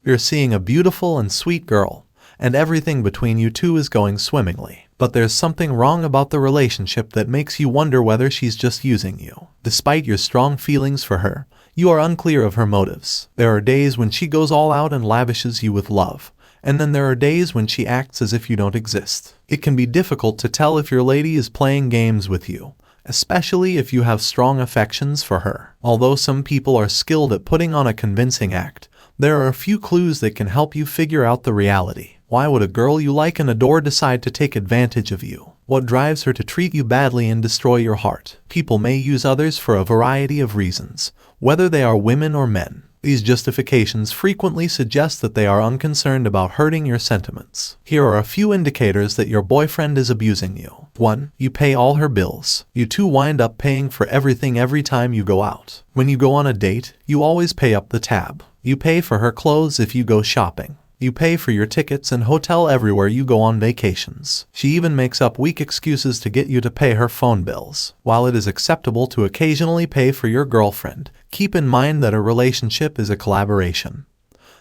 You're seeing a beautiful and sweet girl, and everything between you two is going swimmingly. But there's something wrong about the relationship that makes you wonder whether she's just using you. Despite your strong feelings for her, you are unclear of her motives. There are days when she goes all out and lavishes you with love, and then there are days when she acts as if you don't exist. It can be difficult to tell if your lady is playing games with you, especially if you have strong affections for her. Although some people are skilled at putting on a convincing act, there are a few clues that can help you figure out the reality. Why would a girl you like and adore decide to take advantage of you? What drives her to treat you badly and destroy your heart? People may use others for a variety of reasons, whether they are women or men. These justifications frequently suggest that they are unconcerned about hurting your sentiments. Here are a few indicators that your boyfriend is abusing you. 1. You pay all her bills. You two wind up paying for everything every time you go out. When you go on a date, you always pay up the tab. You pay for her clothes if you go shopping. You pay for your tickets and hotel everywhere you go on vacations. She even makes up weak excuses to get you to pay her phone bills. While it is acceptable to occasionally pay for your girlfriend, keep in mind that a relationship is a collaboration,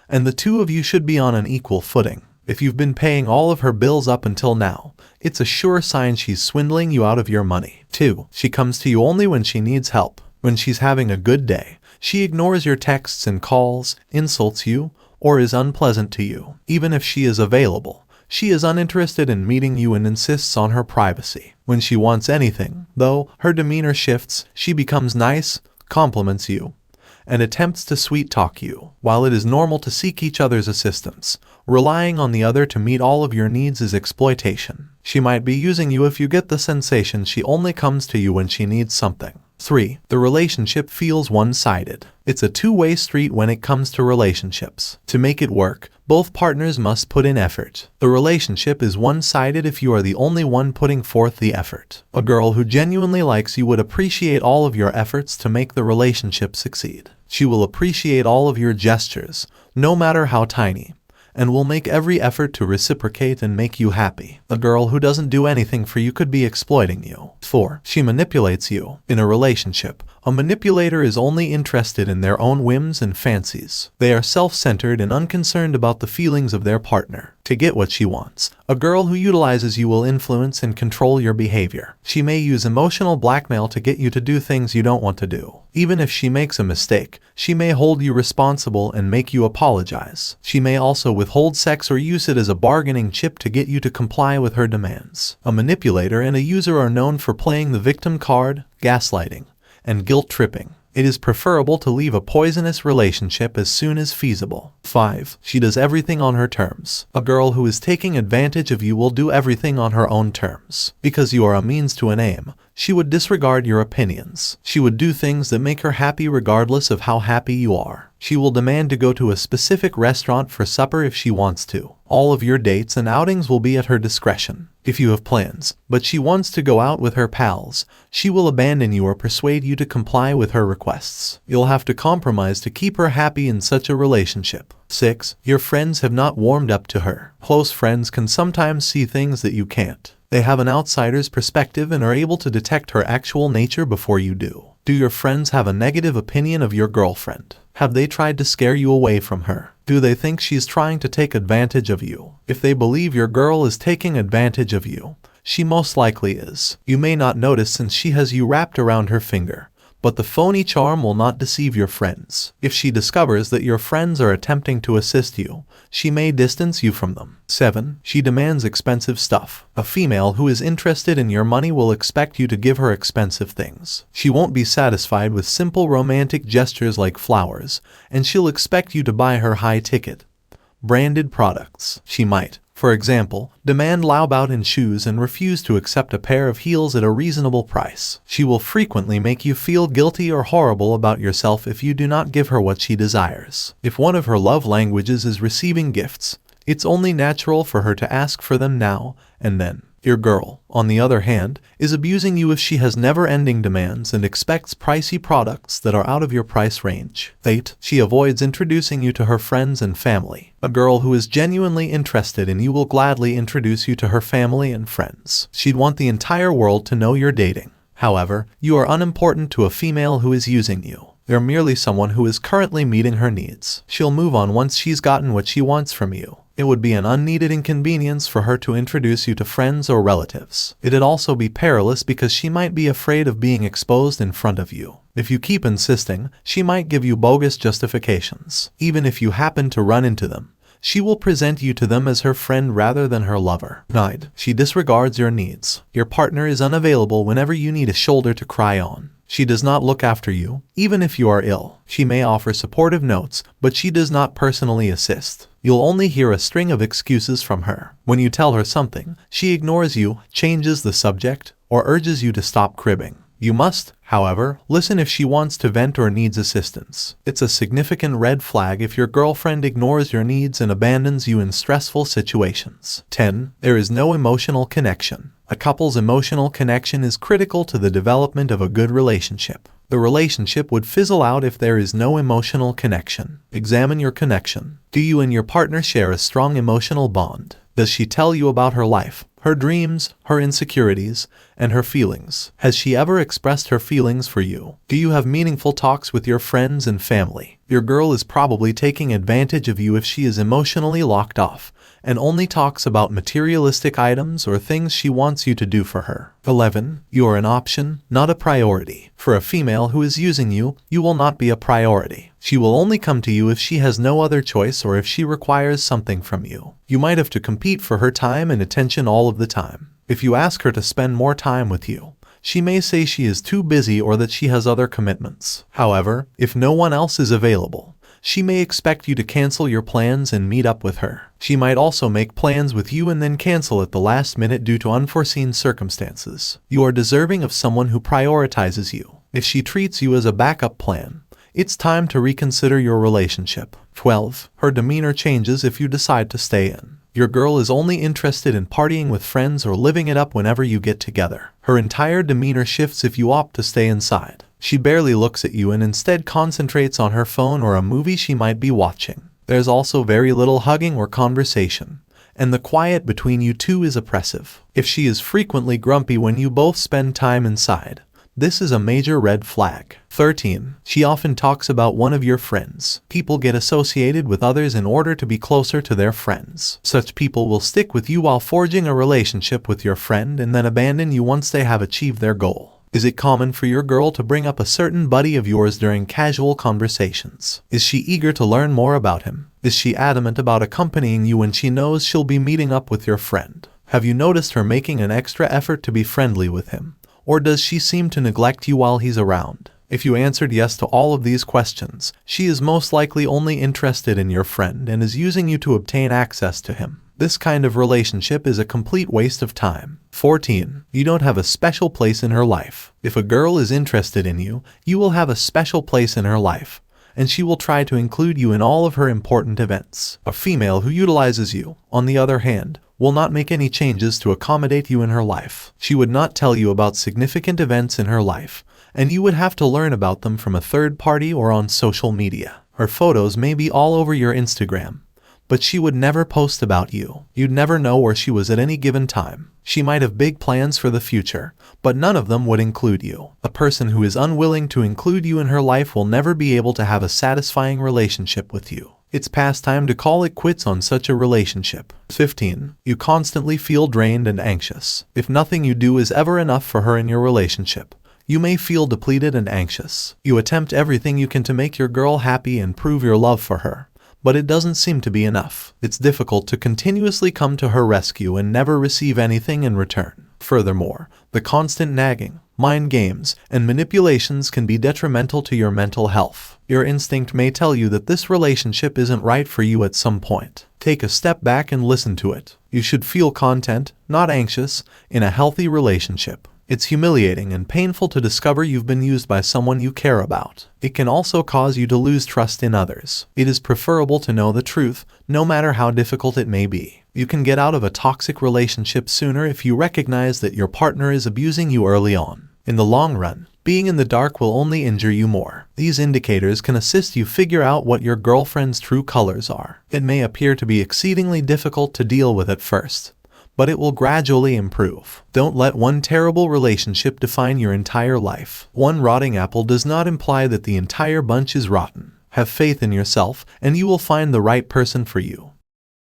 and the two of you should be on an equal footing. If you've been paying all of her bills up until now, it's a sure sign she's swindling you out of your money. 2. She comes to you only when she needs help. When she's having a good day, she ignores your texts and calls, insults you, or is unpleasant to you. Even if she is available, she is uninterested in meeting you and insists on her privacy. When she wants anything, though, her demeanor shifts. She becomes nice, compliments you, and attempts to sweet-talk you. While it is normal to seek each other's assistance, relying on the other to meet all of your needs is exploitation. She might be using you if you get the sensation she only comes to you when she needs something. 3. The relationship feels one-sided. It's a two-way street when it comes to relationships. To make it work, both partners must put in effort. The relationship is one-sided if you are the only one putting forth the effort. A girl who genuinely likes you would appreciate all of your efforts to make the relationship succeed. She will appreciate all of your gestures, no matter how tiny, and will make every effort to reciprocate and make you happy. A girl who doesn't do anything for you could be exploiting you. 4. She manipulates you. In a relationship, a manipulator is only interested in their own whims and fancies. They are self-centered and unconcerned about the feelings of their partner. To get what she wants, a girl who utilizes you will influence and control your behavior. She may use emotional blackmail to get you to do things you don't want to do. Even if she makes a mistake, she may hold you responsible and make you apologize. She may also withhold sex or use it as a bargaining chip to get you to comply with her demands. A manipulator and a user are known for playing the victim card, gaslighting, and guilt-tripping. It is preferable to leave a poisonous relationship as soon as feasible. 5. She does everything on her terms. A girl who is taking advantage of you will do everything on her own terms. Because you are a means to an aim, she would disregard your opinions. She would do things that make her happy regardless of how happy you are. She will demand to go to a specific restaurant for supper if she wants to. All of your dates and outings will be at her discretion. If you have plans, but she wants to go out with her pals, she will abandon you or persuade you to comply with her requests. You'll have to compromise to keep her happy in such a relationship. 6. Your friends have not warmed up to her. Close friends can sometimes see things that you can't. They have an outsider's perspective and are able to detect her actual nature before you do. Do your friends have a negative opinion of your girlfriend? Have they tried to scare you away from her? Do they think she's trying to take advantage of you? If they believe your girl is taking advantage of you, she most likely is. You may not notice since she has you wrapped around her finger, but the phony charm will not deceive your friends. If she discovers that your friends are attempting to assist you, she may distance you from them. 7. She demands expensive stuff. A female who is interested in your money will expect you to give her expensive things. She won't be satisfied with simple romantic gestures like flowers, and she'll expect you to buy her high-ticket, branded products. She might, for example, demand Laobaotin shoes and refuse to accept a pair of heels at a reasonable price. She will frequently make you feel guilty or horrible about yourself if you do not give her what she desires. If one of her love languages is receiving gifts, it's only natural for her to ask for them now and then. Your girl, on the other hand, is abusing you if she has never-ending demands and expects pricey products that are out of your price range. 8. She avoids introducing you to her friends and family. A girl who is genuinely interested in you will gladly introduce you to her family and friends. She'd want the entire world to know you're dating. However, you are unimportant to a female who is using you. They're merely someone who is currently meeting her needs. She'll move on once she's gotten what she wants from you. It would be an unneeded inconvenience for her to introduce you to friends or relatives. It'd also be perilous because she might be afraid of being exposed in front of you. If you keep insisting, she might give you bogus justifications. Even if you happen to run into them, she will present you to them as her friend rather than her lover. 9. She disregards your needs. Your partner is unavailable whenever you need a shoulder to cry on. She does not look after you, even if you are ill. She may offer supportive notes, but she does not personally assist. You'll only hear a string of excuses from her. When you tell her something, she ignores you, changes the subject, or urges you to stop cribbing. You must, however, listen if she wants to vent or needs assistance. It's a significant red flag if your girlfriend ignores your needs and abandons you in stressful situations. 10. There is no emotional connection. A couple's emotional connection is critical to the development of a good relationship. The relationship would fizzle out if there is no emotional connection. Examine your connection. Do you and your partner share a strong emotional bond? Does she tell you about her life, her dreams, her insecurities, and her feelings? Has she ever expressed her feelings for you? Do you have meaningful talks with your friends and family? Your girl is probably taking advantage of you if she is emotionally locked off and only talks about materialistic items or things she wants you to do for her. 11. You are an option, not a priority. For a female who is using you, you will not be a priority. She will only come to you if she has no other choice or if she requires something from you. You might have to compete for her time and attention all of the time. If you ask her to spend more time with you, she may say she is too busy or that she has other commitments. However, if no one else is available, she may expect you to cancel your plans and meet up with her. She might also make plans with you and then cancel at the last minute due to unforeseen circumstances. You are deserving of someone who prioritizes you. If she treats you as a backup plan, it's time to reconsider your relationship. 12. Her demeanor changes if you decide to stay in. Your girl is only interested in partying with friends or living it up whenever you get together. Her entire demeanor shifts if you opt to stay inside. She barely looks at you and instead concentrates on her phone or a movie she might be watching. There's also very little hugging or conversation, and the quiet between you two is oppressive. If she is frequently grumpy when you both spend time inside, this is a major red flag. 13. She often talks about one of your friends. People get associated with others in order to be closer to their friends. Such people will stick with you while forging a relationship with your friend and then abandon you once they have achieved their goal. Is it common for your girl to bring up a certain buddy of yours during casual conversations? Is she eager to learn more about him? Is she adamant about accompanying you when she knows she'll be meeting up with your friend? Have you noticed her making an extra effort to be friendly with him? Or does she seem to neglect you while he's around? If you answered yes to all of these questions, she is most likely only interested in your friend and is using you to obtain access to him. This kind of relationship is a complete waste of time. 14. You don't have a special place in her life. If a girl is interested in you, you will have a special place in her life, and she will try to include you in all of her important events. A female who utilizes you, on the other hand, will not make any changes to accommodate you in her life. She would not tell you about significant events in her life, and you would have to learn about them from a third party or on social media. Her photos may be all over your Instagram, but she would never post about you. You'd never know where she was at any given time. She might have big plans for the future, but none of them would include you. A person who is unwilling to include you in her life will never be able to have a satisfying relationship with you. It's past time to call it quits on such a relationship. 15. You constantly feel drained and anxious. If nothing you do is ever enough for her in your relationship, you may feel depleted and anxious. You attempt everything you can to make your girl happy and prove your love for her, but it doesn't seem to be enough. It's difficult to continuously come to her rescue and never receive anything in return. Furthermore, the constant nagging, mind games, and manipulations can be detrimental to your mental health. Your instinct may tell you that this relationship isn't right for you at some point. Take a step back and listen to it. You should feel content, not anxious, in a healthy relationship. It's humiliating and painful to discover you've been used by someone you care about. It can also cause you to lose trust in others. It is preferable to know the truth, no matter how difficult it may be. You can get out of a toxic relationship sooner if you recognize that your partner is abusing you early on. In the long run, being in the dark will only injure you more. These indicators can assist you figure out what your girlfriend's true colors are. It may appear to be exceedingly difficult to deal with at first, but it will gradually improve. Don't let one terrible relationship define your entire life. One rotting apple does not imply that the entire bunch is rotten. Have faith in yourself, and you will find the right person for you.